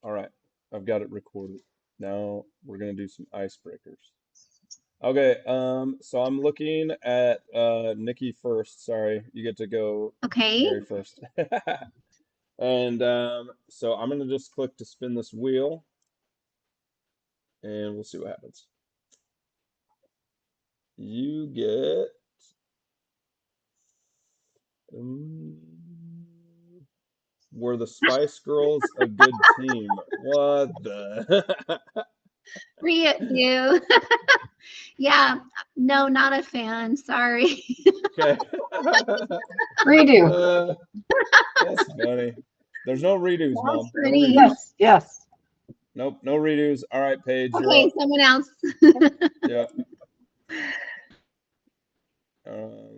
All right, I've got it recorded. Now we're gonna do some icebreakers. Okay, so I'm looking at Nikki first. Sorry, you get to go Okay. very first. And so I'm gonna just click to spin this wheel, and we'll see what happens. You get um, were the Spice Girls a good team? What the? Redo. Yeah. No, not a fan. Sorry. Okay. Redo. Uh, that's funny. There's no redos, That was Mom. No funny. redos. Yes, yes. Nope, no redos. All right, Paige, you're Okay, up. someone else. Yeah.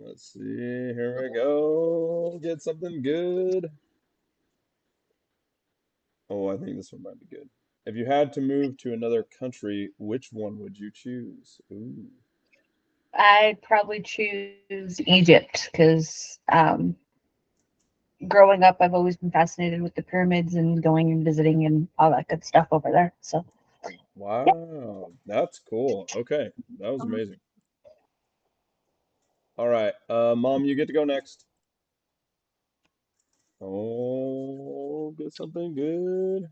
Let's see. Here we go. Get something good. Oh, I think this one might be good. If you had to move to another country, which one would you choose? Ooh. I'd probably choose Egypt because growing up, I've always been fascinated with the pyramids and going and visiting and all that good stuff over there. So, yeah. Wow, that's cool. Okay, that was amazing. All right, Mom, you get to go next. Oh, get something good.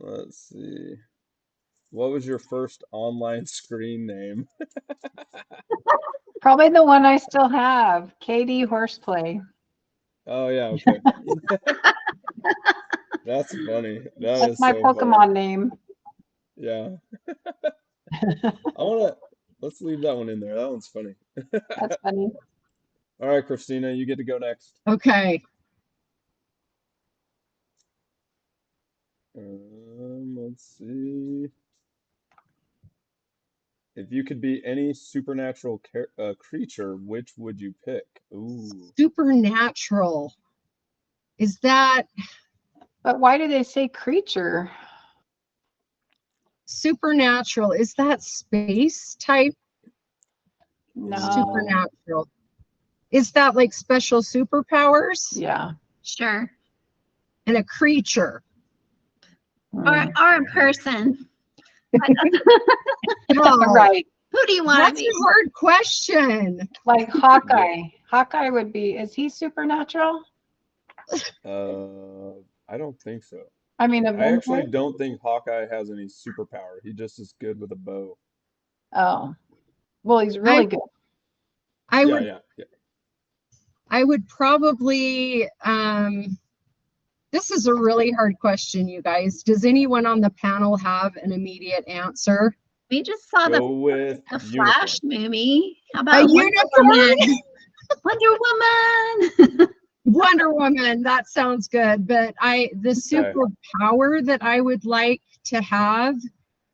Let's see. What was your first online screen name? Probably the one I still have, KD Horseplay. Oh yeah, okay. That's funny. That That's is my so funny. Pokemon name. Yeah. I wanna let's leave that one in there. That one's funny. That's funny. All right, Christina, you get to go next. Okay. Let's see. If you could be any supernatural creature, which would you pick? Ooh. Supernatural. Is that But why do they say creature? supernatural? Is that space type No. supernatural? Is that like special superpowers Yeah. Sure. and a creature? Mm. Or a person. Oh, Right. Who do you want to that's be? a hard question. Like Hawkeye. Hawkeye would be, is he supernatural? I don't think so. I mean, I actually Avenger? don't think Hawkeye has any superpower. He just is good with a bow. Oh. Well, he's I really good. I Yeah, would yeah. I would probably this is a really hard question, you guys. Does anyone on the panel have an immediate answer? We just saw Go with the unicorn. Flash movie. How A about Wonder unicorn? Woman? Wonder Woman. Wonder Woman, that sounds good. But the Okay. superpower that I would like to have,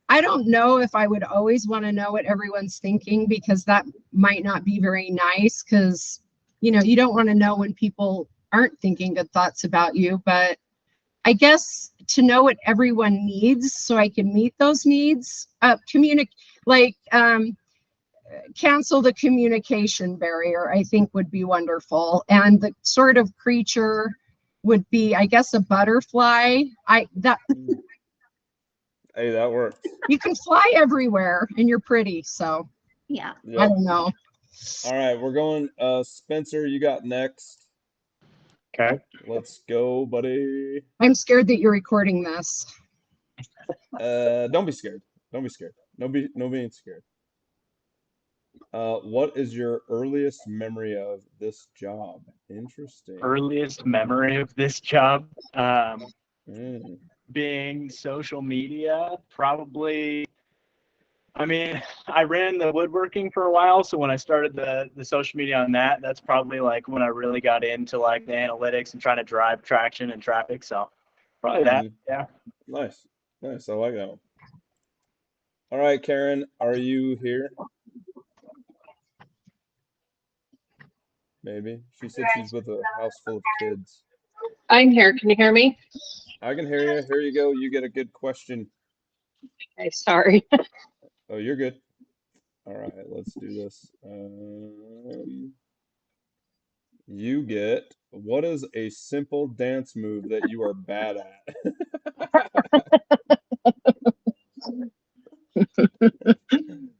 I don't know if I would always want to know what everyone's thinking because that might not be very nice because you don't want to know when people aren't thinking good thoughts about you. But I guess to know what everyone needs so I can meet those needs, cancel the communication barrier, I think would be wonderful. And the sort of creature would be, I guess, a butterfly. Hey, that works. You can fly everywhere and you're pretty, so Yeah. I Yep. don't know. All right, we're going Spencer, you got next. Okay. Let's go, buddy. I'm scared that you're recording this. Don't be scared. Don't be scared. No being scared. What is your earliest memory of this job? Interesting. Earliest memory of this job Mm. being social media, probably. I mean, I ran the woodworking for a while, so when I started the social media on that, that's probably like when I really got into like the analytics and trying to drive traction and traffic. So probably that. Yeah. Nice. Nice. I like that one. All right, Karen, are you here? Maybe. She said she's with a house full of kids. I'm here. Can you hear me? I can hear you. Here you go. You get a good question. Okay, sorry. Oh, you're good. All right, let's do this. you get, what is a simple dance move that you are bad at?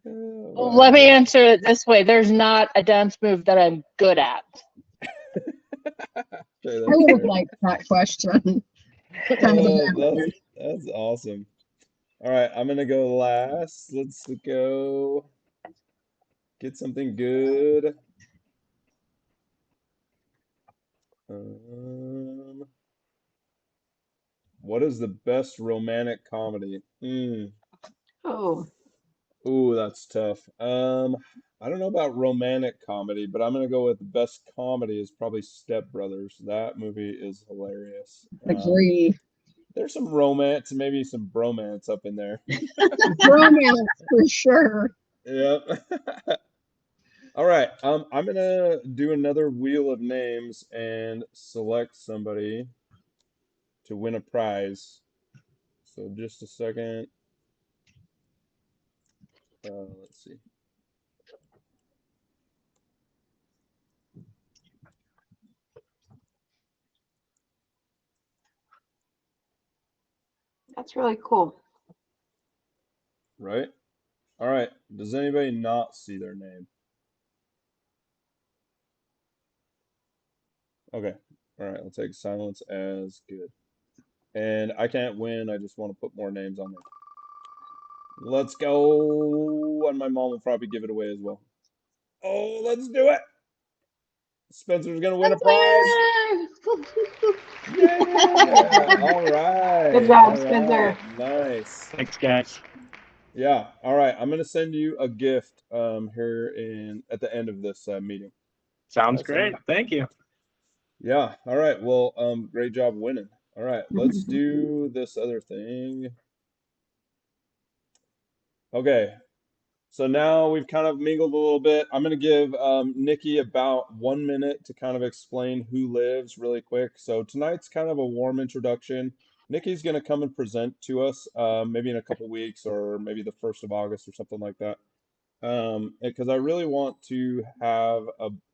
Let me Wow. answer it this way. There's not a dance move that I'm good at. Okay, I that's would have fair. liked that question. What kind of a That's awesome. All right, I'm gonna go last. Let's go get something good. Um, what is the best romantic comedy? Oh, Ooh, that's tough. I don't know about romantic comedy, but I'm gonna go with the best comedy is probably Step Brothers. That movie is hilarious. agree? There's some romance, maybe some bromance up in there. Romance for sure. Yep. All right. I'm gonna do another wheel of names and select somebody to win a prize. So just a second. Let's see. that's really cool. Right? All right. Does anybody not see their name? Okay. All right. I'll take silence as good. And I can't win. I just want to put more names on there. Let's go. And my mom will probably give it away as well. Oh, let's do it. Spencer's gonna win a prize. Yeah. All right. Good job, All Spencer. right. Nice. Thanks, guys. Yeah. All right. I'm gonna send you a gift here in at the end of this meeting. Sounds Awesome. great. Thank you. Yeah. All right. Well, great job winning. All right. Let's do this other thing. Okay. So now we've kind of mingled a little bit. I'm going to give Nikki about 1 minute to kind of explain Who Lives really quick. So tonight's kind of a warm introduction. Nikki's going to come and present to us maybe in a couple weeks or maybe the 1st of August or something like that. Because I really want to have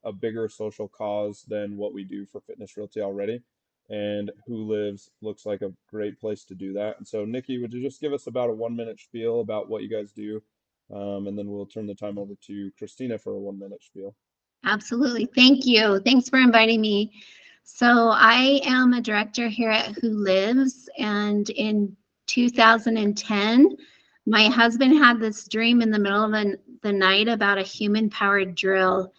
a bigger social cause than what we do for Fitness Realty already. And Who Lives looks like a great place to do that. And so, Nikki, would you just give us about a 1 minute spiel about what you guys do? And then we'll turn the time over to Christina for a 1 minute spiel. Absolutely. Thank you. Thanks for inviting me. So I am a director here at Who Lives, and in 2010, my husband had this dream in the middle of the night about a human-powered drill,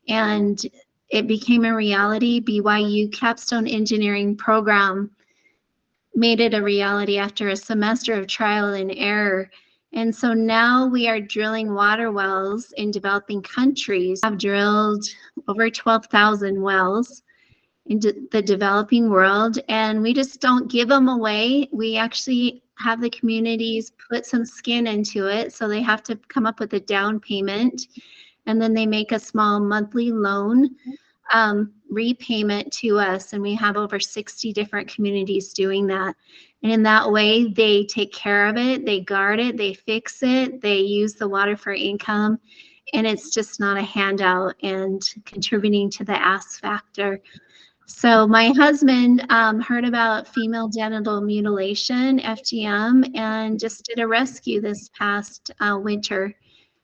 and it became a reality. BYU Capstone Engineering program made it a reality after a semester of trial and error. And so now we are drilling water wells in developing countries. I've drilled over 12,000 wells in the developing world, and we just don't give them away. We actually have the communities put some skin into it, so they have to come up with a down payment, and then they make a small monthly loan repayment to us, and we have over 60 different communities doing that. And in that way, they take care of it, they guard it, they fix it, they use the water for income, and it's just not a handout and contributing to the ask factor. So my husband heard about female genital mutilation, FGM, and just did a rescue this past winter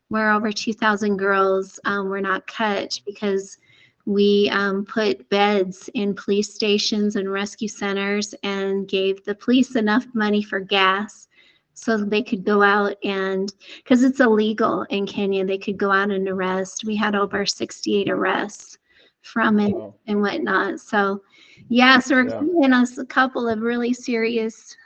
where over 2,000 girls were not cut because we put beds in police stations and rescue centers and gave the police enough money for gas so they could go out and, because it's illegal in Kenya, they could go out and arrest. We had over 68 arrests from it and whatnot. So yeah, so we're giving us a couple of really serious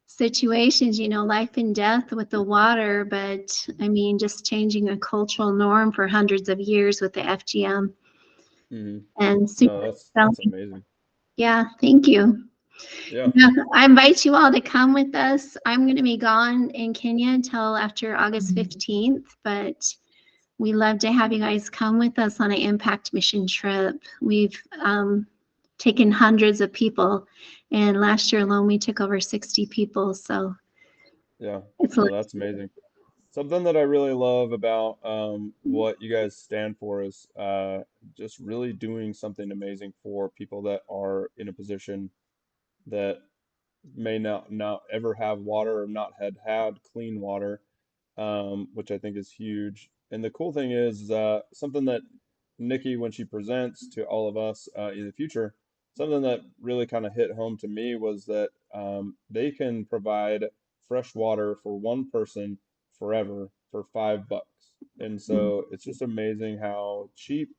situations, you know, life and death with the water, but I mean, just changing a cultural norm for hundreds of years with the FGM. And super that's amazing. Yeah, thank you. Yeah. I invite you all to come with us. I'm going to be gone in Kenya until after August 15th, but we love to have you guys come with us on an impact mission trip. We've taken hundreds of people, and last year alone we took over 60 people. So yeah, it's that's amazing. Something that I really love about what you guys stand for is just really doing something amazing for people that are in a position that may not ever have water or not had clean water, which I think is huge. And the cool thing is something that Nikki, when she presents to all of us in the future, something that really kind of hit home to me was that they can provide fresh water for one person forever for $5. And so it's just amazing how cheap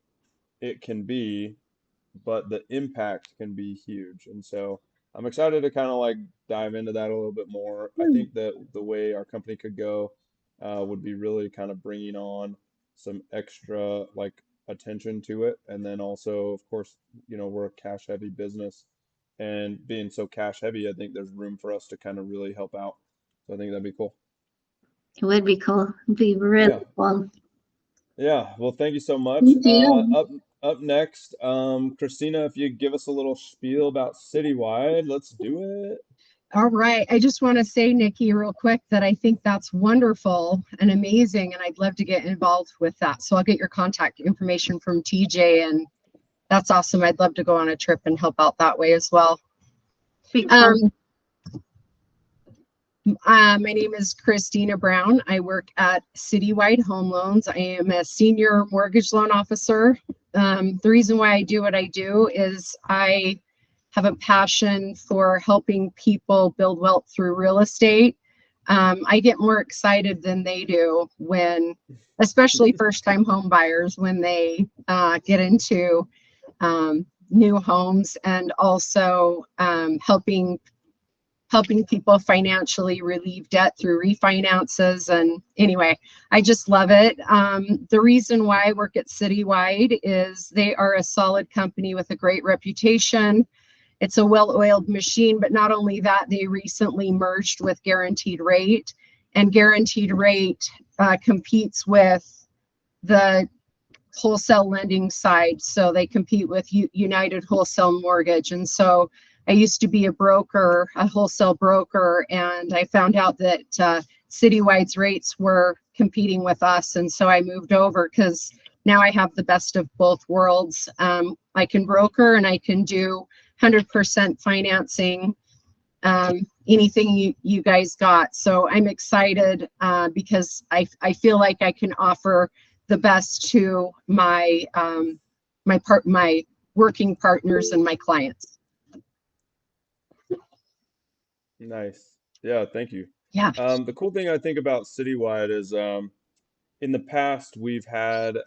it can be, but the impact can be huge. And so I'm excited to kind of like dive into that a little bit more. I think that the way our company could go would be really kind of bringing on some extra like attention to it. And then also, of course, we're a cash heavy business, and being so cash heavy, I think there's room for us to kind of really help out. So I think that'd be cool. It would be cool. It'd be really Yeah. cool. Yeah, well, thank you so much. Thank you. Up next, Christina, if you give us a little spiel about Citywide, let's do it. All right. I just want to say, Nikki, real quick, that I think that's wonderful and amazing, and I'd love to get involved with that. So I'll get your contact information from TJ, and that's awesome. I'd love to go on a trip and help out that way as well. My name is Christina Brown. I work at Citywide Home Loans. I am a senior mortgage loan officer. The reason why I do what I do is I have a passion for helping people build wealth through real estate. I get more excited than they do when, especially first-time home buyers, when they get into new homes, and also helping people financially relieve debt through refinances. And anyway, I just love it. The reason why I work at Citywide is they are a solid company with a great reputation. It's a well-oiled machine, but not only that, they recently merged with Guaranteed Rate, and Guaranteed Rate competes with the wholesale lending side. So they compete with United Wholesale Mortgage. And so I used to be a broker, a wholesale broker, and I found out that Citywide's rates were competing with us. And so I moved over because now I have the best of both worlds. I can broker and I can do 100% financing, anything you guys got. So I'm excited because I feel like I can offer the best to my my working partners and my clients. Nice. Yeah, thank you. Yeah. The cool thing I think about Citywide is in the past we've had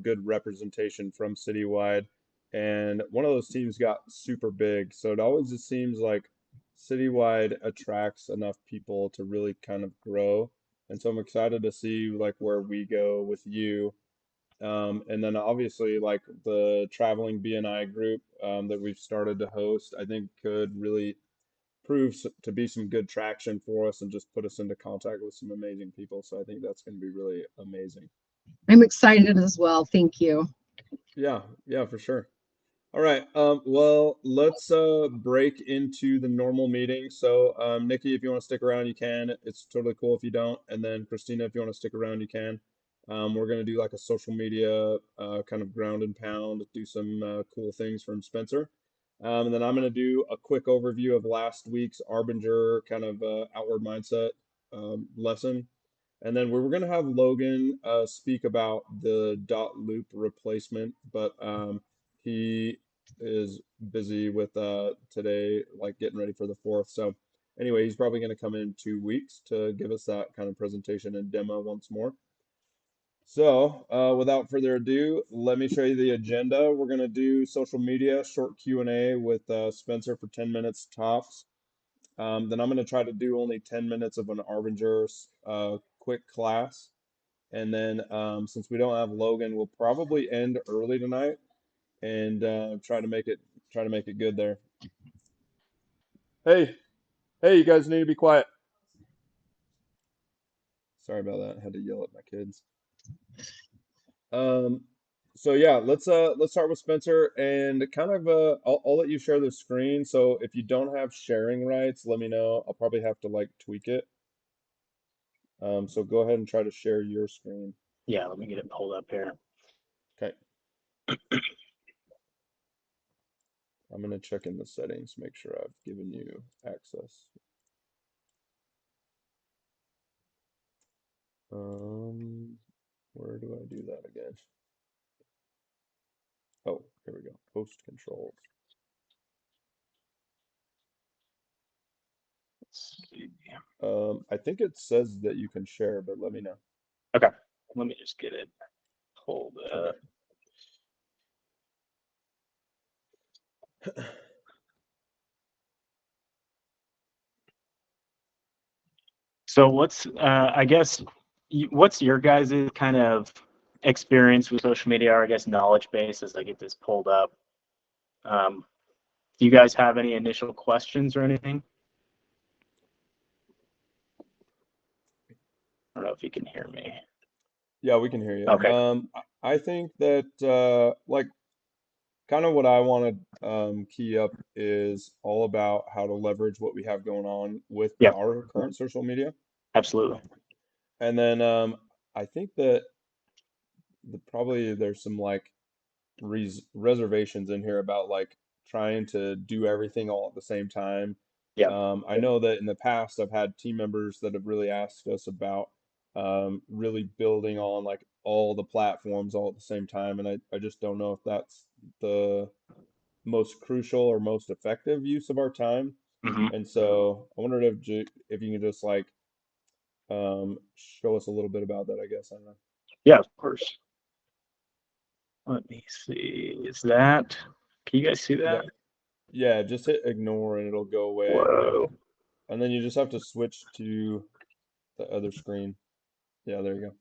good representation from Citywide, and one of those teams got super big. So it always just seems like Citywide attracts enough people to really kind of grow. And so I'm excited to see like where we go with you. And then obviously like the traveling BNI group that we've started to host, I think could really proves to be some good traction for us and just put us into contact with some amazing people. So I think that's going to be really amazing. I'm excited as well. Thank you. Yeah, for sure. All right. Well, let's break into the normal meeting. So, Nikki, if you want to stick around, you can. It's totally cool if you don't. And then Christina, if you want to stick around, you can. We're going to do like a social media kind of ground and pound, do some cool things from Spencer. And then I'm going to do a quick overview of last week's Arbinger kind of outward mindset lesson. And then we were going to have Logan speak about the dot loop replacement, but he is busy with today, like getting ready for the 4th. So anyway, he's probably going to come in 2 weeks to give us that kind of presentation and demo once more. So without further ado, let me show you the agenda. We're going to do social media, short Q&A with Spencer for 10 minutes tops. Then I'm going to try to do only 10 minutes of an Arbinger quick class. And then since we don't have Logan, we'll probably end early tonight and try to make it good there. Hey, you guys need to be quiet. Sorry about that. I had to yell at my kids. So yeah, let's start with Spencer and kind of I'll let you share the screen. So if you don't have sharing rights, let me know. I'll probably have to like tweak it. So go ahead and try to share your screen. Yeah, let me get it pulled up here. Okay. I'm going to check in the settings, make sure I've given you access. Where do I do that again? Oh, here we go. Host controls. Let's see. I think it says that you can share, but let me know. Okay, let me just get it pulled up. Okay. So what's, I guess, what's your guys' kind of experience with social media, or I guess knowledge base as I get this pulled up? Do you guys have any initial questions or anything? I don't know if you can hear me. Yeah, we can hear you. Okay. I think that like kind of what I want to key up is all about how to leverage what we have going on with Yeah, our current social media. absolutely. And then I think that probably there's some like reservations in here about like trying to do everything all at the same time. Yeah. I know that in the past I've had team members that have really asked us about really building on like all the platforms all at the same time, and I just don't know if that's the most crucial or most effective use of our time. Hmm. And so I wondered if you can just like show us a little bit about that, I guess. I don't know. Yeah, of course. Let me see. Is that, can you guys see Yeah, that? yeah, just hit ignore and it'll go away. Whoa. And then you just have to switch to the other screen. Yeah, there you go.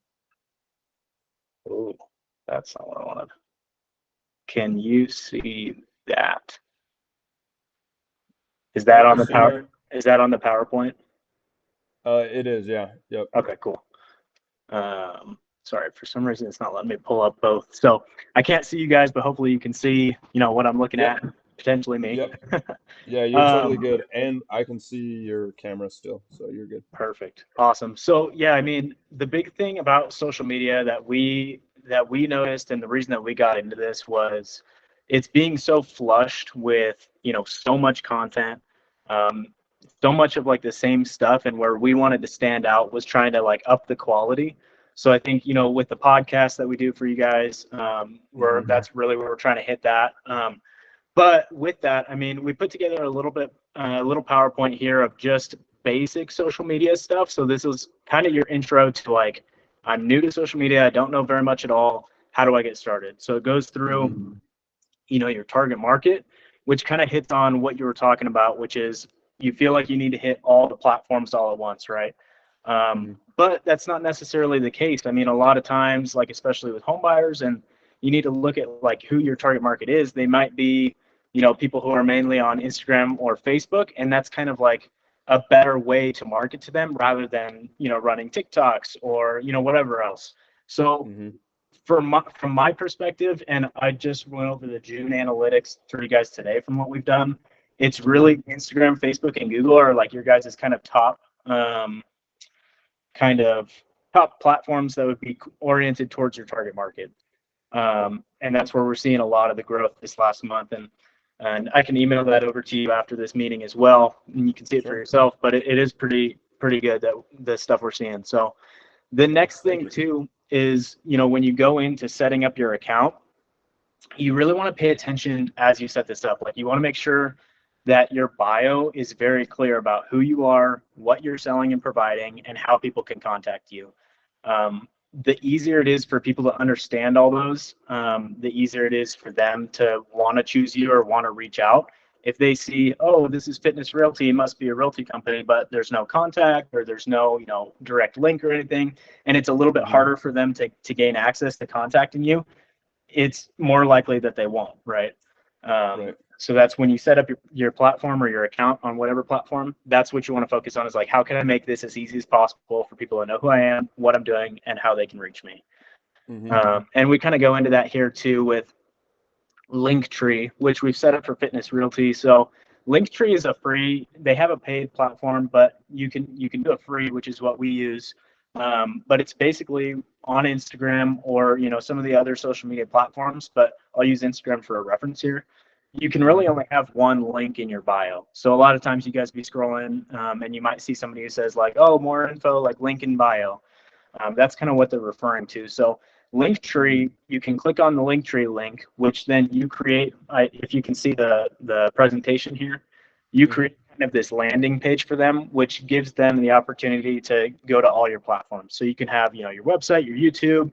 Oh, that's not what I wanted. Can you see that? Is that Yep, on you the see her. is that on the PowerPoint? It is, yeah. Yep. Okay, cool. Sorry, for some reason it's not letting me pull up both. So I can't see you guys, but hopefully you can see, what I'm looking Yep. at, potentially me. Yep. Yeah, you're totally Um, good. And I can see your camera still, so you're good. Perfect. Awesome. So yeah, I mean, the big thing about social media that we noticed, and the reason that we got into this, was it's being so flushed with, so much content, um, so much of like the same stuff, and where we wanted to stand out was trying to like up the quality. So I think, with the podcast that we do for you guys, Mhm. that's really where we're trying to hit that. But with that, I mean, we put together a little PowerPoint here of just basic social media stuff. So this is kind of your intro to like, I'm new to social media. I don't know very much at all. How do I get started? So it goes through, your target market, which kind of hits on what you were talking about, which is you feel like you need to hit all the platforms all at once, right? But that's not necessarily the case. I mean, a lot of times, like especially with home buyers, and you need to look at like who your target market is. They might be, people who are mainly on Instagram or Facebook, and that's kind of like a better way to market to them rather than, running TikToks or, whatever else. So Mhm. from my perspective, and I just went over the June analytics for you guys today from what we've done, it's really Instagram, Facebook, and Google are like your guys' kind of top platforms that would be oriented towards your target market. And that's where we're seeing a lot of the growth this last month. And I can email that over to you after this meeting as well, and you can see it for Sure. yourself. But it is pretty good, that the stuff we're seeing. So the next Thank thing you. too is, when you go into setting up your account, you really want to pay attention as you set this up. Like, you want to make sure that your bio is very clear about who you are, what you're selling and providing, and how people can contact you. The easier it is for people to understand all those, the easier it is for them to want to choose you or want to reach out. If they see, oh, this is Fitness Realty, it must be a realty company, but there's no contact or there's no, direct link or anything, and it's a little bit harder for them to gain access to contacting you, it's more likely that they won't, right? Right. So that's when you set up your platform or your account on whatever platform, that's what you want to focus on, is like, how can I make this as easy as possible for people to know who I am, what I'm doing, and how they can reach me. And we kind of go into that here too with Linktree, which we've set up for Fitness Realty. So Linktree is they have a paid platform, but you can do a free, which is what we use. But it's basically on Instagram or, some of the other social media platforms, but I'll use Instagram for a reference here. You can really only have one link in your bio. So a lot of times you guys be scrolling and you might see somebody who says like, oh, more info, like link in bio. That's kind of what they're referring to. So Linktree, you can click on the Linktree link, which then you create, if you can see the presentation here, you create kind of this landing page for them, which gives them the opportunity to go to all your platforms. So you can have, your website, your YouTube,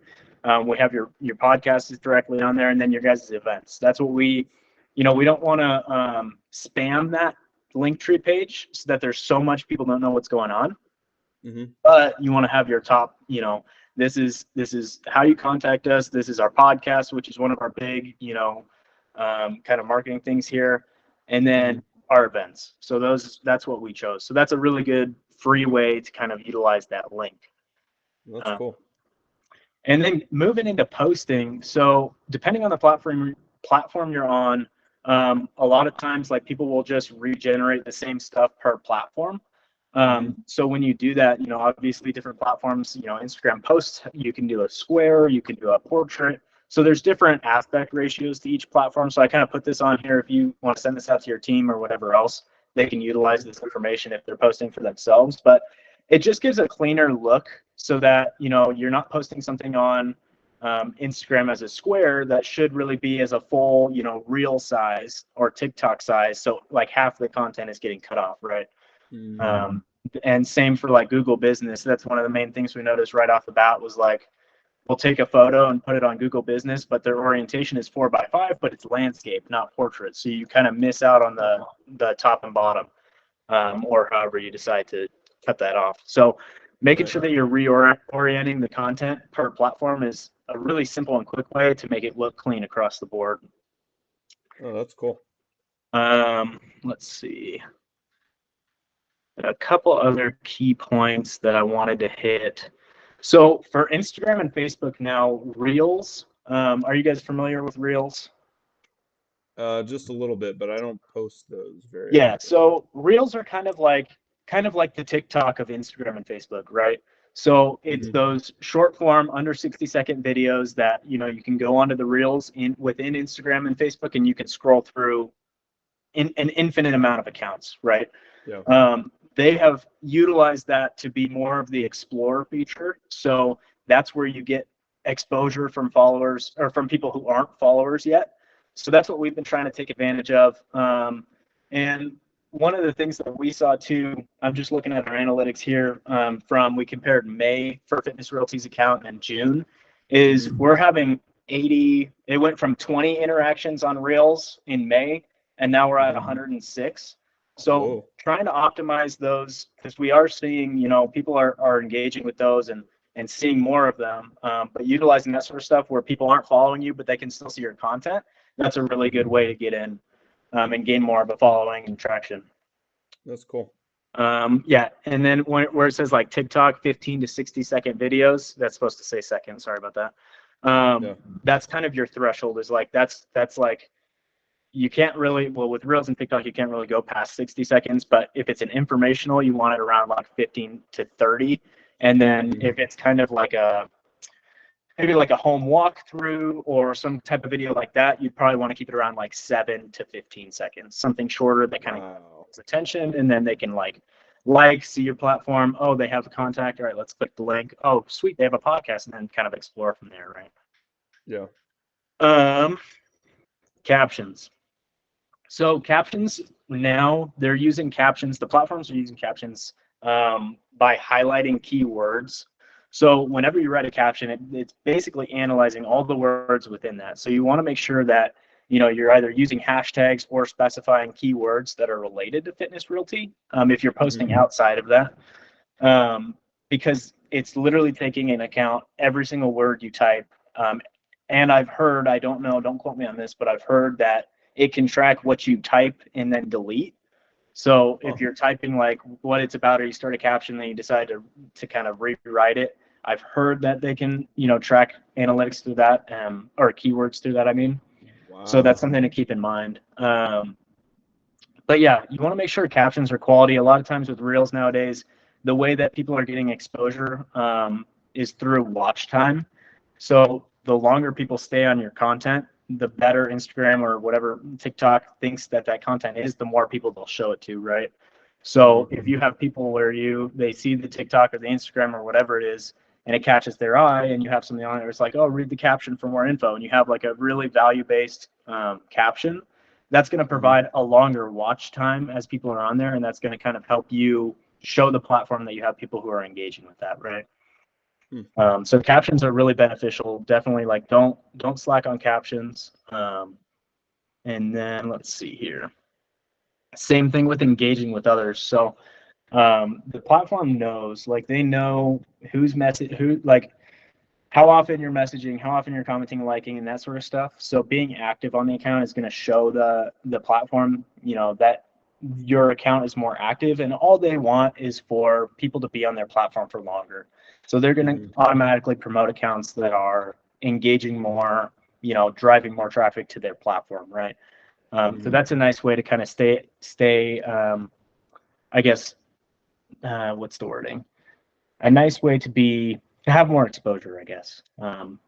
we have your podcast is directly on there, and then your guys' events. That's what we don't want to spam that Linktree page so that there's so much people don't know what's going on. But you want to have your top, this is how you contact us. This is our podcast, which is one of our big, kind of marketing things here. And then our events. So that's what we chose. So that's a really good free way to kind of utilize that link. That's cool. And then moving into posting. So depending on the platform you're on, a lot of times like people will just regenerate the same stuff per platform. So when you do that, obviously different platforms, Instagram posts, you can do a square, you can do a portrait. So there's different aspect ratios to each platform. So I kind of put this on here. If you want to send this out to your team or whatever else, they can utilize this information if they're posting for themselves. But it just gives a cleaner look so that, you're not posting something on Instagram as a square that should really be as a full, reel size or TikTok size. So like half the content is getting cut off, right? And same for like Google Business. That's one of the main things we noticed right off the bat was like, we'll take a photo and put it on Google Business, but their orientation is 4x5, but it's landscape, not portrait. So you kind of miss out on the top and bottom, or however you decide to cut that off. So making sure that you're reorienting the content per platform is a really simple and quick way to make it look clean across the board. Oh, that's cool. Let's see. A couple other key points that I wanted to hit. So for Instagram and Facebook now, Reels, are you guys familiar with Reels? Just a little bit, but I don't post those very Yeah, often. so Reels are kind of like the TikTok of Instagram and Facebook, right? So it's those short form under 60-second videos that, you can go onto the Reels within Instagram and Facebook and you can scroll through an infinite amount of accounts, right? Yeah. They have utilized that to be more of the explore feature. So that's where you get exposure from followers or from people who aren't followers yet. So that's what we've been trying to take advantage of. And one of the things that we saw too, I'm just looking at our analytics here we compared May for Fitness Realty's account and June, is we're having 80, it went from 20 interactions on Reels in May, and now we're at 106. So trying to optimize those, because we are seeing, people are engaging with those and seeing more of them, but utilizing that sort of stuff where people aren't following you, but they can still see your content. That's a really good way to get in and gain more of a following and traction. That's cool. Yeah, and then where it says like TikTok 15 to 60-second videos, that's supposed to say second. Sorry about that. That's kind of your threshold. Is like that's like. You can't really, with Reels and TikTok, you can't really go past 60 seconds, but if it's an informational, you want it around like 15 to 30. And then if it's kind of like maybe like a home walkthrough or some type of video like that, you'd probably want to keep it around like 7 to 15 seconds, something shorter that kind of gets attention, and then they can see your platform. Oh, they have a contact. All right, let's click the link. Oh, sweet, they have a podcast, and then kind of explore from there, right? Yeah. Captions. So captions now, they're using captions. The platforms are using captions by highlighting keywords. So whenever you write a caption, it's basically analyzing all the words within that. So you want to make sure that you're either using hashtags or specifying keywords that are related to Fitness Realty. If you're posting outside of that, because it's literally taking into account every single word you type. And I've heard, I don't know, don't quote me on this, but I've heard that it can track what you type and then delete. So if you're typing like what it's about, or you start a caption, then you decide to kind of rewrite it, I've heard that they can, track analytics through that, or keywords through that, I mean. Wow. So that's something to keep in mind. But yeah, you want to make sure captions are quality. A lot of times with Reels nowadays, the way that people are getting exposure is through watch time. So the longer people stay on your content, the better Instagram or whatever TikTok thinks that content is, the more people they'll show it to, right? So if you have people where they see the TikTok or the Instagram or whatever it is, and it catches their eye, and you have something on it, it's like, oh, read the caption for more info, and you have like a really value-based caption, that's going to provide a longer watch time as people are on there, and that's going to kind of help you show the platform that you have people who are engaging with that, right? So captions are really beneficial. Definitely, like, don't slack on captions. And then let's see here. Same thing with engaging with others. So the platform knows, like, they know like how often you're messaging, how often you're commenting, liking, and that sort of stuff. So being active on the account is going to show the platform, that your account is more active, and all they want is for people to be on their platform for longer. So they're going to automatically promote accounts that are engaging more, driving more traffic to their platform, right? So that's a nice way to kind of stay I guess, what's the wording? A nice way to have more exposure, I guess,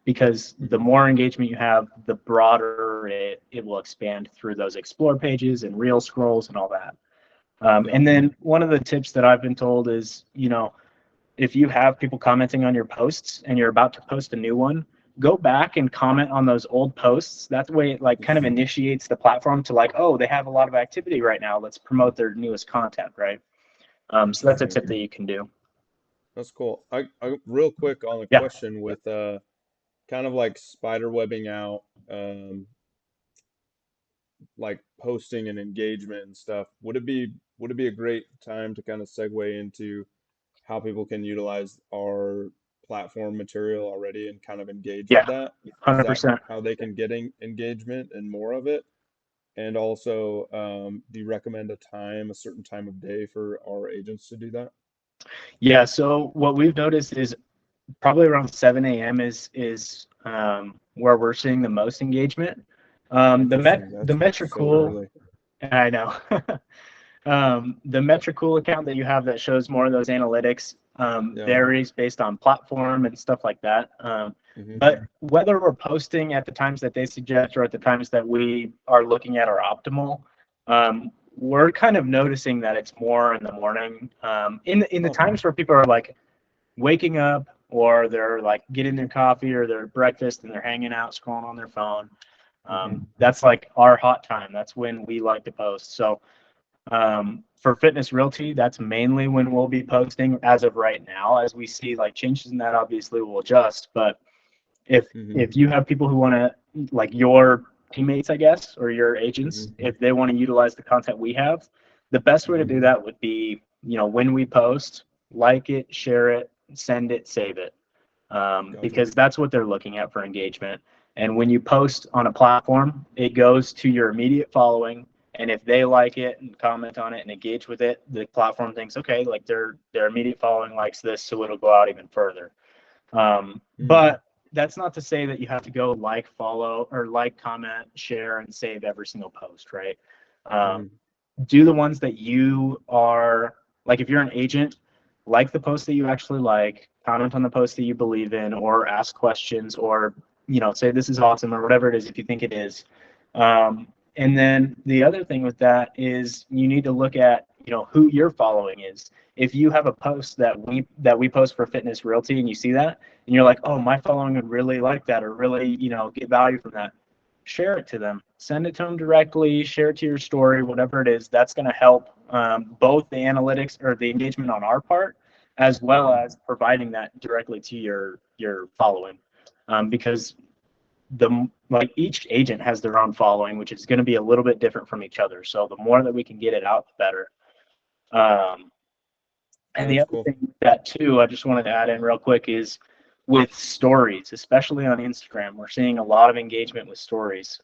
because the more engagement you have, the broader it will expand through those explore pages and reel scrolls and all that. And then one of the tips that I've been told is, if you have people commenting on your posts and you're about to post a new one, go back and comment on those old posts. That way it like kind of initiates the platform to like, oh, they have a lot of activity right now, let's promote their newest content, right? So that's a tip that you can do. That's cool. I real quick on the question with kind of like spider webbing out like posting and engagement and stuff. Would it be a great time to kind of segue into how people can utilize our platform material already and kind of engage with that? 100%. How they can get engagement and more of it? And also, do you recommend a certain time of day for our agents to do that? Yeah, so what we've noticed is probably around 7 a.m. is where we're seeing the most engagement. The Metricool, I know. The Metricool account that you have that shows more of those analytics varies based on platform and stuff like that. But whether we're posting at the times that they suggest or at the times that we are looking at are optimal, we're kind of noticing that it's more in the morning. In the times where people are like waking up, or they're like getting their coffee or their breakfast and they're hanging out scrolling on their phone. That's like our hot time. That's when we like to post. So for Fitness Realty, that's mainly when we'll be posting as of right now. As we see like changes in that, obviously we'll adjust. But if you have people who want to, like your teammates, I guess, or your agents, if they want to utilize the content we have, the best way to do that would be, when we post, like it, share it, send it, save it, because that's what they're looking at for engagement. And when you post on a platform, it goes to your immediate following, and if they like it and comment on it and engage with it, the platform thinks, okay, like their immediate following likes this, so it'll go out even further. But that's not to say that you have to go like, follow, or like, comment, share, and save every single post, right? Do the ones that you are, like, if you're an agent, like the post that you actually like, comment on the post that you believe in, or ask questions, or say this is awesome, or whatever it is if you think it is. And then the other thing with that is you need to look at who your following is. If you have a post that we post for Fitness Realty and you see that and you're like, oh, my following would really like that, or really get value from that, share it to them, send it to them directly, share it to your story, whatever it is. That's going to help both the analytics or the engagement on our part, as well as providing that directly to your following, because each agent has their own following, which is going to be a little bit different from each other. So the more that we can get it out, the better. And the other thing with that too, I just wanted to add in real quick, is with stories, especially on Instagram, we're seeing a lot of engagement with stories.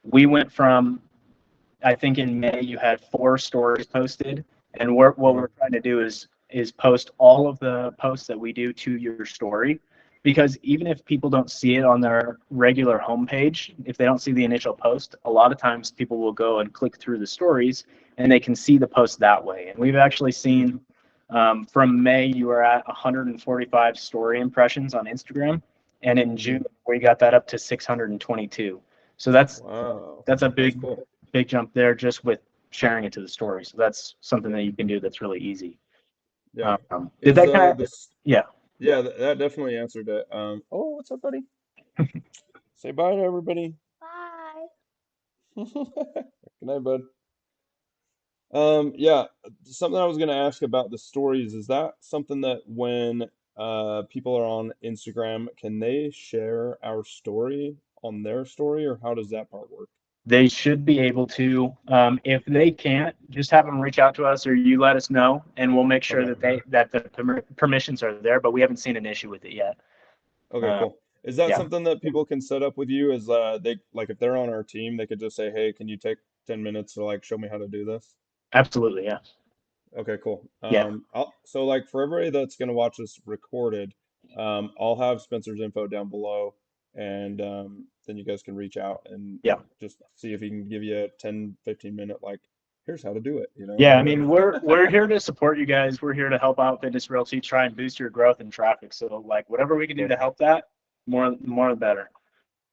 We went from, I think in May you had 4 stories posted, and what we're trying to do is post all of the posts that we do to your story. Because even if people don't see it on their regular homepage, if they don't see the initial post, a lot of times people will go and click through the stories and they can see the post that way. And we've actually seen From May, you were at 145 story impressions on Instagram, and in June we got that up to 622. So that's Wow. a That's big cool. big jump there just with sharing it to the story. So that's something that you can do that's really easy. Yeah. Did Is that kind of this yeah? Yeah, that definitely answered it. Oh, what's up, buddy? Say bye to everybody. Bye. Good night, bud. Yeah, something I was gonna ask about the stories, is that something that when people are on Instagram, can they share our story on their story, or how does that part work? They should be able to. If they can't, just have them reach out to us, or you let us know, and we'll make sure Okay. that the permissions are there. But we haven't seen an issue with it yet. Okay, Uh, cool. Is that yeah, something that people can set up with you? Is they like, if they're on our team, they could just say, "Hey, can you take 10 minutes to like show me how to do this?" absolutely. Yeah, Okay, cool. yeah, So like for everybody that's gonna watch this recorded, I'll have Spencer's info down below, and then you guys can reach out and yeah. just see if he can give you a 10, 15 minute like, here's how to do it, Yeah, or I mean, whatever. we're here to support you guys. We're here to help out Fitness Realty, try and boost your growth and traffic. So like whatever we can do Cool. to help that, more the better.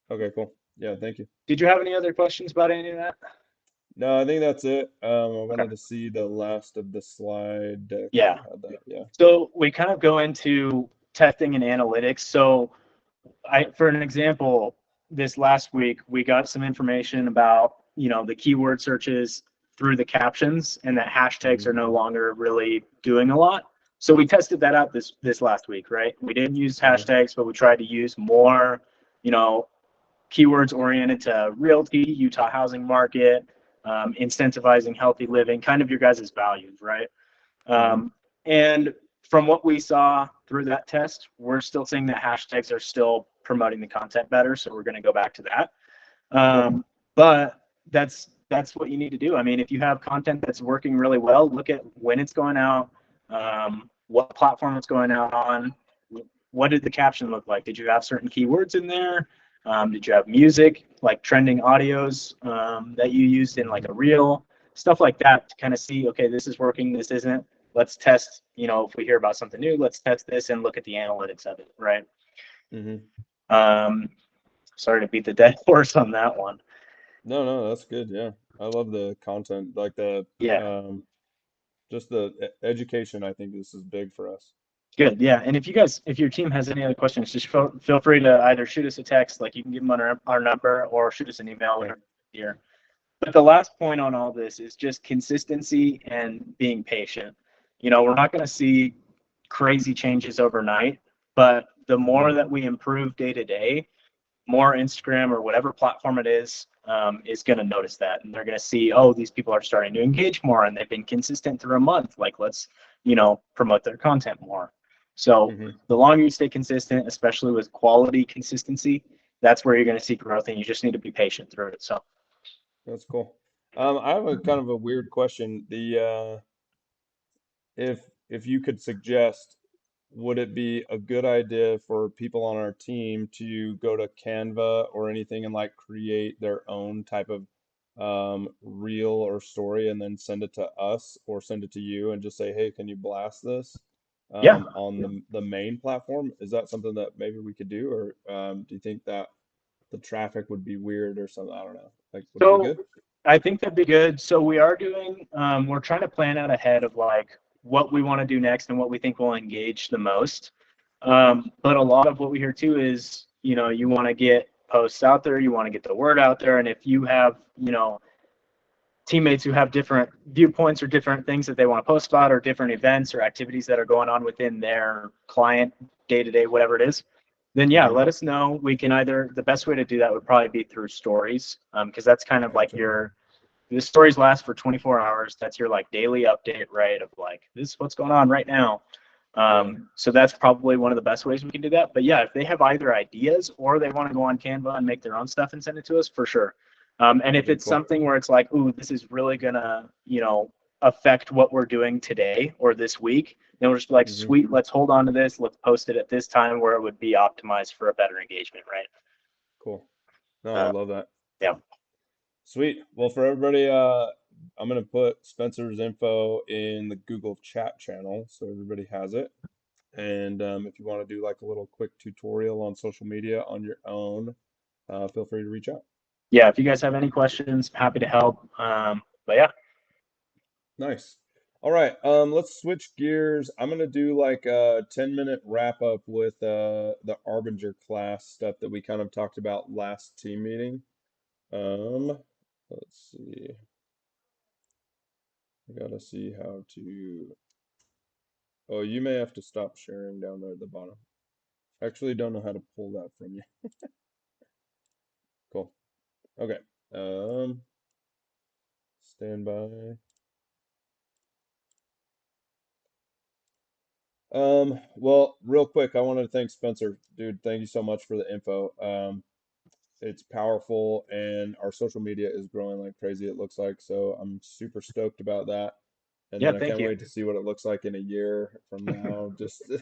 Okay, cool. Yeah, thank you. Did you have any other questions about any of that? No, I think that's it. I Okay. wanted to see the last of the slide deck if Yeah. you had that. Yeah. So we kind of go into testing and analytics. So for an example, this last week we got some information about, the keyword searches through the captions, and that hashtags are no longer really doing a lot. So we tested that out this last week, right? We didn't use hashtags, but we tried to use more, keywords oriented to realty, Utah housing market, incentivizing healthy living, kind of your guys' values, right? And from what we saw through that test, we're still seeing that hashtags are still promoting the content better. So we're going to go back to that. But that's what you need to do. I mean, if you have content that's working really well, look at when it's going out, what platform it's going out on, what did the caption look like? Did you have certain keywords in there? Did you have music, like trending audios that you used in like a reel, stuff like that to kind of see, okay, this is working, this isn't. Let's test, if we hear about something new, let's test this and look at the analytics of it, right? Sorry to beat the dead horse on that one. No, that's good. Yeah. I love the content, like just the education. I think this is big for us. Good. Yeah. And if your team has any other questions, just feel free to either shoot us a text, like you can give them on our number, or shoot us an email here. But the last point on all this is just consistency and being patient. We're not going to see crazy changes overnight, but the more that we improve day to day, more Instagram or whatever platform it is going to notice that, and they're going to see, oh, these people are starting to engage more, and they've been consistent through a month. Like, let's promote their content more. So the longer you stay consistent, especially with quality consistency, that's where you're going to see growth, and you just need to be patient through it. So That's cool. I have a kind of a weird question. If you could suggest, would it be a good idea for people on our team to go to Canva or anything and like create their own type of reel or story and then send it to us or send it to you and just say, hey, can you blast this yeah. on the main platform? Is that something that maybe we could do, or do you think that the traffic would be weird or something? I don't know. Like, would it be good? I think that'd be good. So we are doing, we're trying to plan out ahead of like what we want to do next and what we think will engage the most. But a lot of what we hear too is, you want to get posts out there, you want to get the word out there. And if you have, teammates who have different viewpoints or different things that they want to post about, or different events or activities that are going on within their client day-to-day, whatever it is, then yeah, let us know. We can the best way to do that would probably be through stories, because that's kind of like the stories last for 24 hours. That's your like daily update, right? Of like, this is what's going on right now. So that's probably one of the best ways we can do that. But yeah, if they have either ideas or they want to go on Canva and make their own stuff and send it to us, for sure. And if it's something where it's like, ooh, this is really gonna, affect what we're doing today or this week, then we'll just be like, sweet, let's hold on to this. Let's post it at this time where it would be optimized for a better engagement, right? Cool. No, I love that. Yeah. Sweet. Well, for everybody I'm gonna put Spencer's info in the Google chat channel so everybody has it. And if you want to do like a little quick tutorial on social media on your own, feel free to reach out. Yeah, if you guys have any questions, happy to help. But yeah. Nice. All right, let's switch gears. I'm gonna do like a 10-minute wrap up with the Arbinger class stuff that we kind of talked about last team meeting. Let's see. I gotta see how to. Oh, you may have to stop sharing down there at the bottom. Actually, don't know how to pull that from you. Cool. Okay. Stand by. Well, real quick, I wanted to thank Spencer. Dude, thank you so much for the info. It's powerful and our social media is growing like crazy, it looks like. So I'm super stoked about that. And Yeah, then I thank can't you. wait to see what it looks like in a year from now. Just with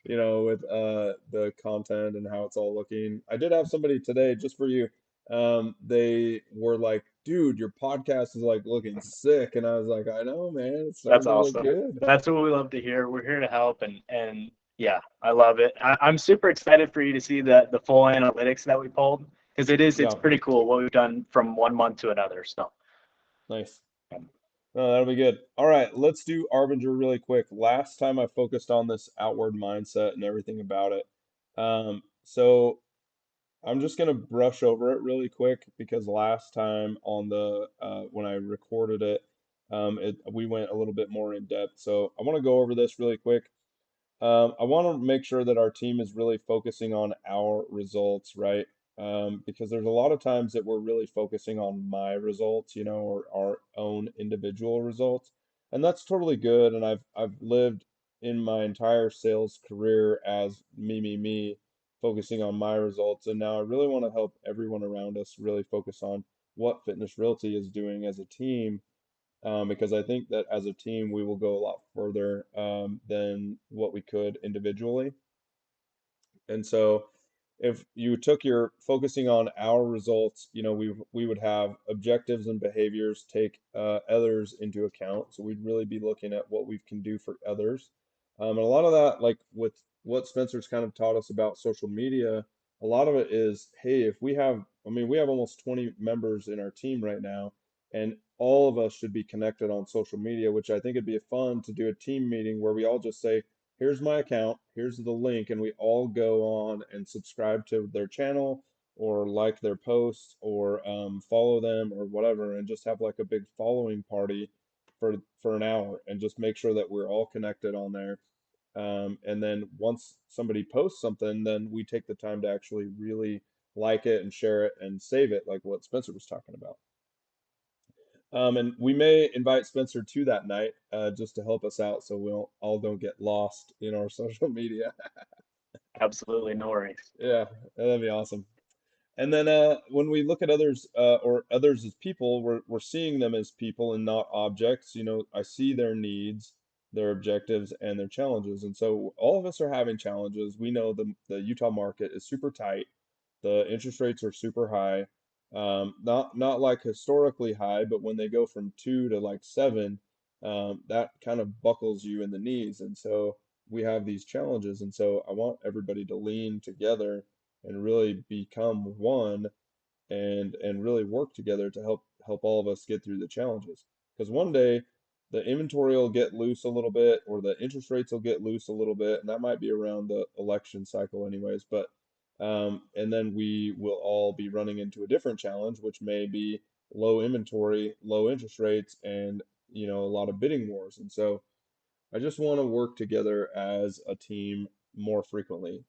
the content and how it's all looking. I did have somebody today just for you. They were like, dude, your podcast is like looking sick. And I was like, I know, man, it's That's starting to look awesome. good. That's what we love to hear. We're here to help, and yeah, I love it. I'm super excited for you to see the full analytics that we pulled, because it's Yeah, pretty cool what we've done from 1 month to another. So nice. No, that'll be good. All right, let's do Arbinger really quick. Last time I focused on this outward mindset and everything about it. So I'm just gonna brush over it really quick because last time on the when I recorded it, we went a little bit more in depth. So I want to go over this really quick. I want to make sure that our team is really focusing on our results, right? Because there's a lot of times that we're really focusing on my results, or our own individual results, and that's totally good. And I've lived in my entire sales career as me, focusing on my results, and now I really want to help everyone around us really focus on what Fitness Realty is doing as a team, because I think that as a team we will go a lot further than what we could individually. And so if you took your focusing on our results, we would have objectives and behaviors take others into account. So we'd really be looking at what we can do for others. And a lot of that, like with what Spencer's kind of taught us about social media, a lot of it is, hey, if we have, I mean, we have almost 20 members in our team right now, and all of us should be connected on social media, which I think it'd be fun to do a team meeting where we all just say, here's my account, here's the link, and we all go on and subscribe to their channel or like their posts or follow them or whatever, and just have like a big following party for an hour and just make sure that we're all connected on there. And then once somebody posts something, then we take the time to actually really like it and share it and save it, like what Spencer was talking about. And we may invite Spencer to that night just to help us out so we all don't get lost in our social media. absolutely, no worries. Yeah, that'd be awesome. And then when we look at others or others as people, we're seeing them as people and not objects. I see their needs, their objectives, and their challenges. And so all of us are having challenges. We know the Utah market is super tight. The interest rates are super high. Not like historically high, but when they go from 2 to like 7, that kind of buckles you in the knees. And so we have these challenges. And so I want everybody to lean together and really become one and really work together to help all of us get through the challenges. Because one day the inventory will get loose a little bit, or the interest rates will get loose a little bit, and that might be around the election cycle, anyways. But and then we will all be running into a different challenge, which may be low inventory, low interest rates, and a lot of bidding wars. And so I just want to work together as a team more frequently.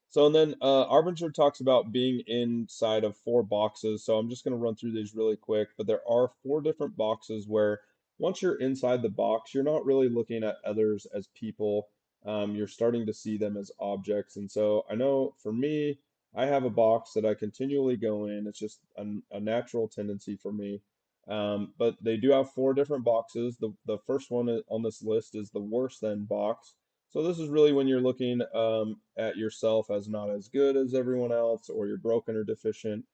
So and then Arbinger talks about being inside of 4 boxes. So I'm just going to run through these really quick, but there are 4 different boxes where once you're inside the box, you're not really looking at others as people. You're starting to see them as objects. And so I know for me, I have a box that I continually go in. It's just a natural tendency for me. But they do have 4 different boxes. The first one on this list is the worse than box. So this is really when you're looking at yourself as not as good as everyone else, or you're broken or deficient.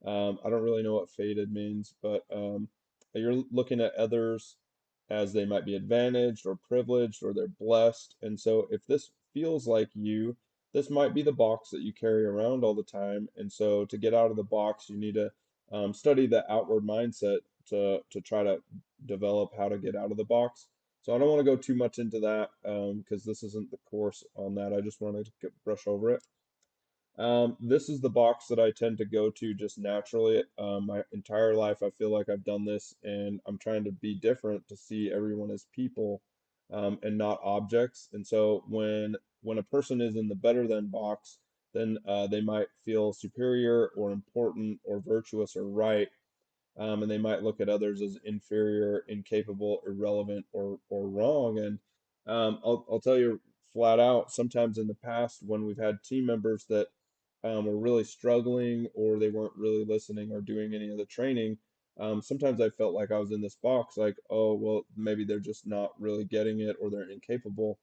I don't really know what faded means, but you're looking at others as they might be advantaged or privileged or they're blessed. And so if this feels like you, this might be the box that you carry around all the time. And so to get out of the box, you need to study the outward mindset to try to develop how to get out of the box. So I don't want to go too much into that because this isn't the course on that. I just wanted to brush over it. This is the box that I tend to go to just naturally. My entire life, I feel like I've done this, and I'm trying to be different to see everyone as people, and not objects. And so when a person is in the better than box, then they might feel superior or important or virtuous or right, and they might look at others as inferior, incapable, irrelevant, or wrong. And I'll tell you flat out, sometimes in the past when we've had team members that were really struggling or they weren't really listening or doing any of the training, sometimes I felt like I was in this box, like, oh, well, maybe they're just not really getting it or they're incapable.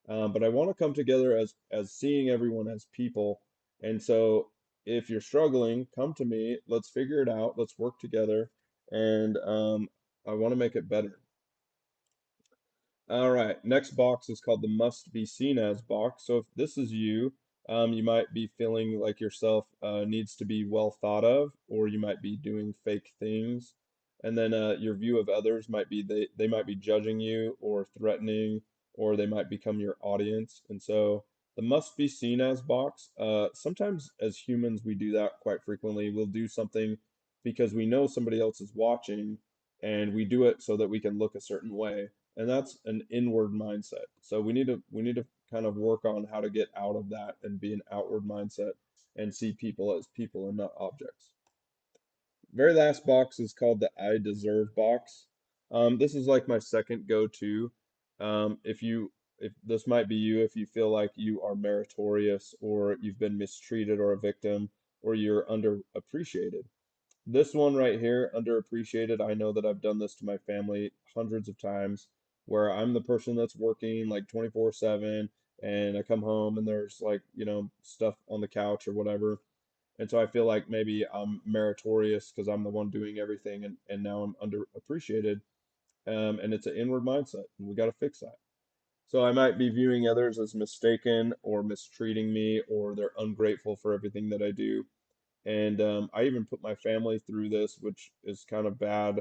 But I want to come together as seeing everyone as people. And so if you're struggling, come to me. Let's figure it out. Let's work together. And I want to make it better. All right, next box is called the must be seen as box. So if this is you, you might be feeling like yourself needs to be well thought of, or you might be doing fake things. And then your view of others might be they might be judging you or threatening, or they might become your audience. And so the must be seen as box, sometimes as humans, we do that quite frequently. We'll do something because we know somebody else is watching, and we do it so that we can look a certain way, and that's an inward mindset. So we need to kind of work on how to get out of that and be an outward mindset and see people as people and not objects. Very last box is called the I deserve box. This is like my second go-to. If this might be you, if you feel like you are meritorious or you've been mistreated or a victim or you're underappreciated. This one right here, underappreciated, I know that I've done this to my family hundreds of times where I'm the person that's working like 24/7, and I come home and there's like, stuff on the couch or whatever. And so I feel like maybe I'm meritorious because I'm the one doing everything, and now I'm underappreciated. And it's an inward mindset, and we got to fix that. So I might be viewing others as mistaken or mistreating me, or they're ungrateful for everything that I do. And I even put my family through this, which is kind of bad.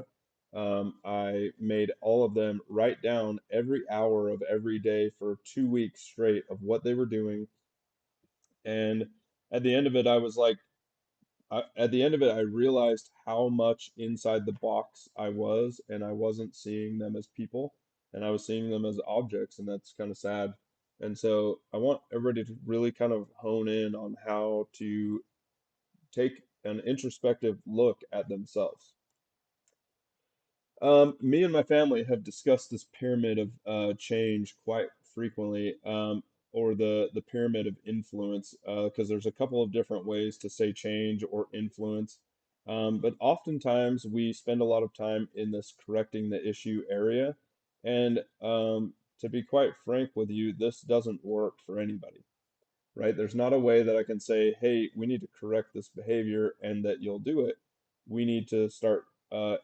I made all of them write down every hour of every day for 2 weeks straight of what they were doing. And at the end of it, I was like, at the end of it, I realized how much inside the box I was, and I wasn't seeing them as people, and I was seeing them as objects, and that's kind of sad. And so I want everybody to really kind of hone in on how to take an introspective look at themselves. Me and my family have discussed this pyramid of change quite frequently, or the pyramid of influence, because there's a couple of different ways to say change or influence. But oftentimes we spend a lot of time in this correcting the issue area. And to be quite frank with you, this doesn't work for anybody, right? There's not a way that I can say, hey, we need to correct this behavior and that you'll do it. We need to start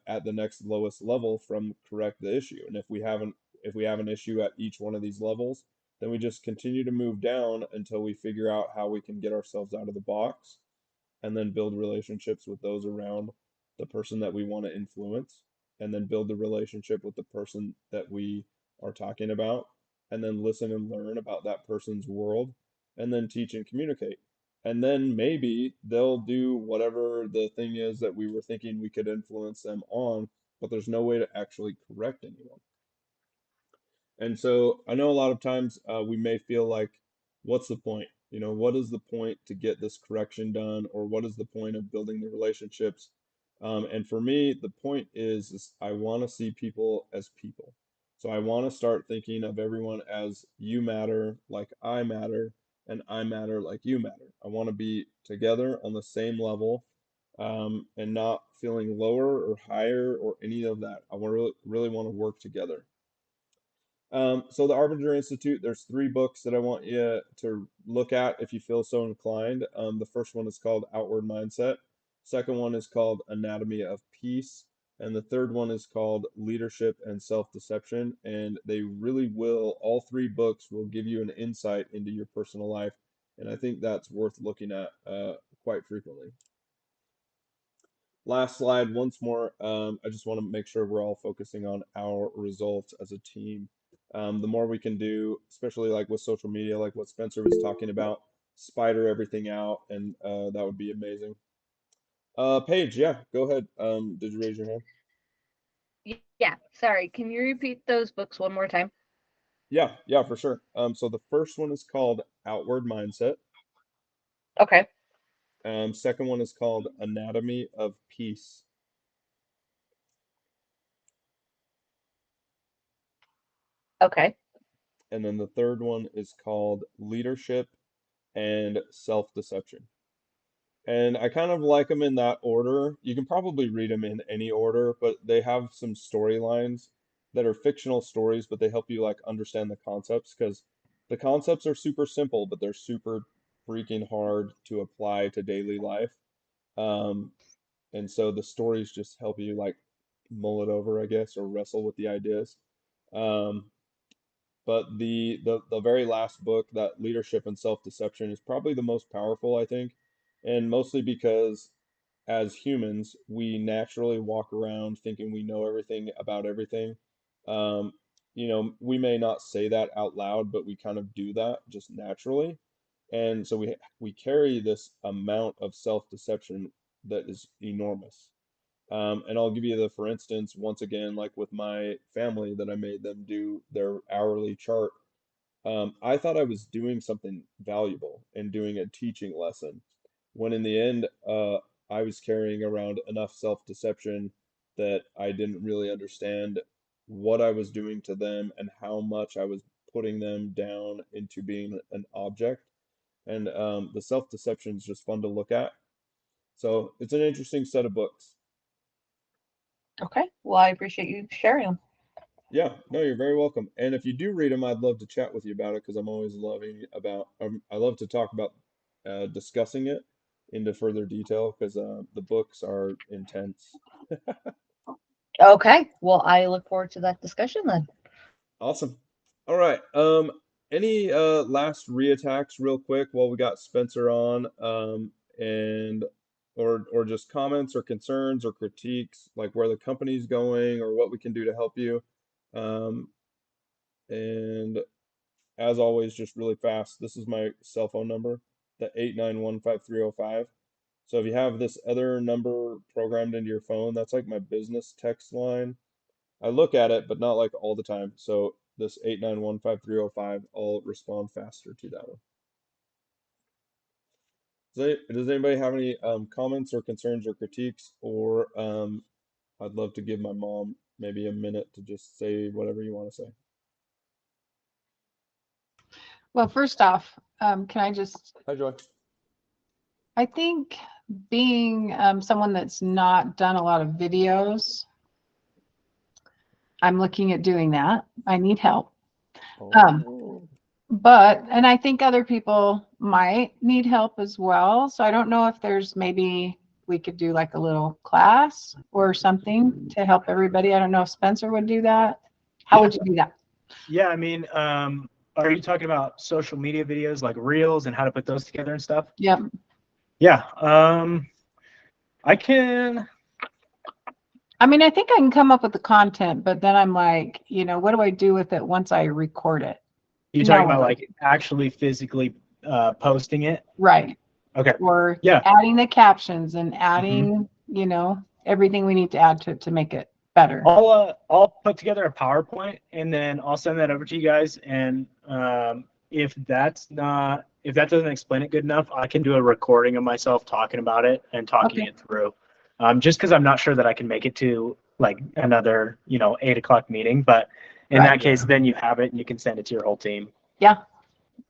at the next lowest level from correct the issue. And if we have an issue at each one of these levels, then we just continue to move down until we figure out how we can get ourselves out of the box and then build relationships with those around the person that we want to influence, and then build the relationship with the person that we are talking about, and then listen and learn about that person's world, and then teach and communicate. And then maybe they'll do whatever the thing is that we were thinking we could influence them on, but there's no way to actually correct anyone. And so I know a lot of times we may feel like, what's the point? What is the point to get this correction done, or what is the point of building the relationships? And for me, the point is I want to see people as people. So I want to start thinking of everyone as you matter like I matter, and I matter like you matter. I want to be together on the same level, and not feeling lower or higher or any of that. I want really want to work together. So the Arbinger Institute, there's 3 books that I want you to look at if you feel so inclined. The first one is called Outward Mindset. Second one is called Anatomy of Peace. And the third one is called Leadership and Self-Deception. And they really will, all three books will give you an insight into your personal life. And I think that's worth looking at quite frequently. Last slide, once more. I just want to make sure we're all focusing on our results as a team. The more we can do, especially like with social media, like what Spencer was talking about, spider everything out, and that would be amazing. Paige, yeah, go ahead. Did you raise your hand? Yeah, sorry. Can you repeat those books one more time? Yeah, for sure. So the first one is called Outward Mindset. Okay. Second one is called Anatomy of Peace. Okay. And then the third one is called Leadership and Self-Deception. And I kind of like them in that order. You can probably read them in any order, but they have some storylines that are fictional stories, but they help you like understand the concepts because the concepts are super simple, but they're super freaking hard to apply to daily life. Um, and so the stories just help you like mull it over, I guess, or wrestle with the ideas. Um, but the very last book, that Leadership and Self-Deception, is probably the most powerful, I think, and mostly because as humans, we naturally walk around thinking we know everything about everything. Um, we may not say that out loud, but we kind of do that just naturally. And so we carry this amount of self-deception that is enormous. And I'll give you for instance, once again, like with my family that I made them do their hourly chart. I thought I was doing something valuable and doing a teaching lesson, when in the end, I was carrying around enough self-deception that I didn't really understand what I was doing to them and how much I was putting them down into being an object. And the self-deception is just fun to look at. So it's an interesting set of books. Okay. Well, I appreciate you sharing them. Yeah, no, you're very welcome. And if you do read them, I'd love to chat with you about it because I'm always I love to talk about discussing it into further detail because the books are intense. Okay. Well, I look forward to that discussion then. Awesome. All right. Any last reattacks real quick while we got Spencer on, and or just comments or concerns or critiques, like where the company's going or what we can do to help you. Um, and as always, just really fast, this is my cell phone number, the 8915305. So if you have this other number programmed into your phone, that's like my business text line. I look at it, but not like all the time. So this 8915305, I'll respond faster to that one. Does anybody have any comments or concerns or critiques? Or I'd love to give my mom maybe a minute to just say whatever you want to say. Well, first off, can I just, Hi, Joy. I think being someone that's not done a lot of videos, I'm looking at doing that. I need help. Oh. And I think other people might need help as well. So I don't know if there's maybe we could do like a little class or something to help everybody. I don't know if Spencer would do that. How would you do that? Yeah, I mean, are you talking about social media videos like Reels and how to put those together and stuff? Yep. Yeah, I can. I mean, I think I can come up with the content, but then I'm like, what do I do with it once I record it? You talking about like actually physically posting it? Right. Okay. Or Yeah. adding the captions and adding, everything we need to add to make it better. I'll put together a PowerPoint and then I'll send that over to you guys. And if that doesn't explain it good enough, I can do a recording of myself talking about it and talking it through. Just because I'm not sure that I can make it to like another 8 o'clock meeting, but in that case, then you have it and you can send it to your whole team. Yeah,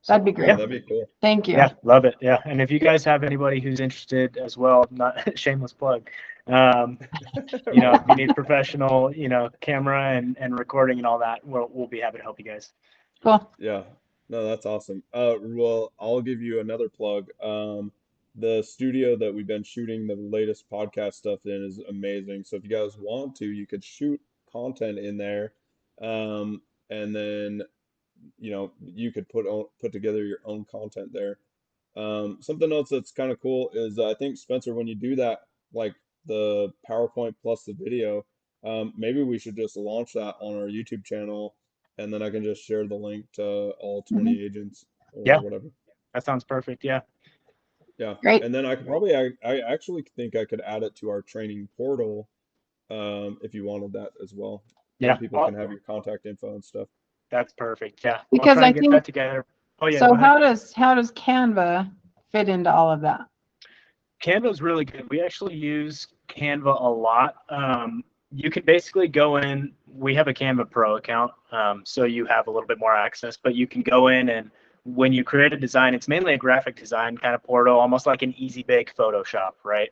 that'd be great. Yeah, that'd be cool. Thank you. Yeah, love it. Yeah, and if you guys have anybody who's interested as well, not shameless plug, if you need professional, camera and recording and all that, we'll be happy to help you guys. Cool. Yeah, no, that's awesome. Well, I'll give you another plug. the studio that we've been shooting the latest podcast stuff in is amazing. So if you guys want to, you could shoot content in there, and then you could put together your own content there. Something else that's kind of cool is I think Spencer, when you do that, like the PowerPoint plus the video, maybe we should just launch that on our YouTube channel, and then I can just share the link to all 20 agents or Yeah. whatever. That sounds perfect. Yeah. Yeah. Great. And then I could probably, I actually think I could add it to our training portal, if you wanted that as well. Yeah. People can have your contact info and stuff. That's perfect. Yeah. Because I'll try I and get think- that together. Oh yeah. So go ahead. how does Canva fit into all of that? Canva is really good. We actually use Canva a lot. You can basically go in. We have a Canva Pro account, so you have a little bit more access. But you can go in, and when you create a design, it's mainly a graphic design kind of portal, almost like an easy bake Photoshop, right?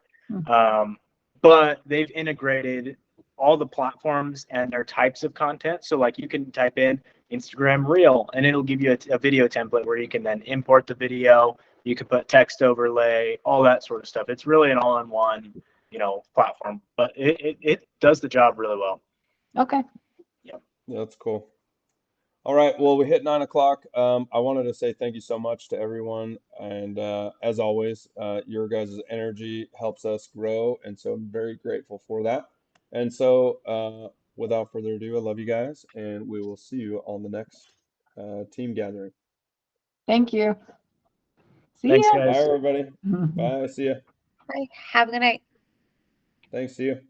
But they've integrated all the platforms and their types of content. So like you can type in Instagram Reel, and it'll give you a video template where you can then import the video. You can put text overlay, all that sort of stuff. It's really an all-in-one, platform, but it does the job really well. Okay. That's cool. All right. Well, we hit 9 o'clock. I wanted to say thank you so much to everyone. And as always, your guys' energy helps us grow. And so I'm very grateful for that. And so without further ado, I love you guys. And we will see you on the next team gathering. Thank you. See Thanks, ya. guys. Bye, everybody. Bye. See ya. Bye. Have a good night. Thanks. See you.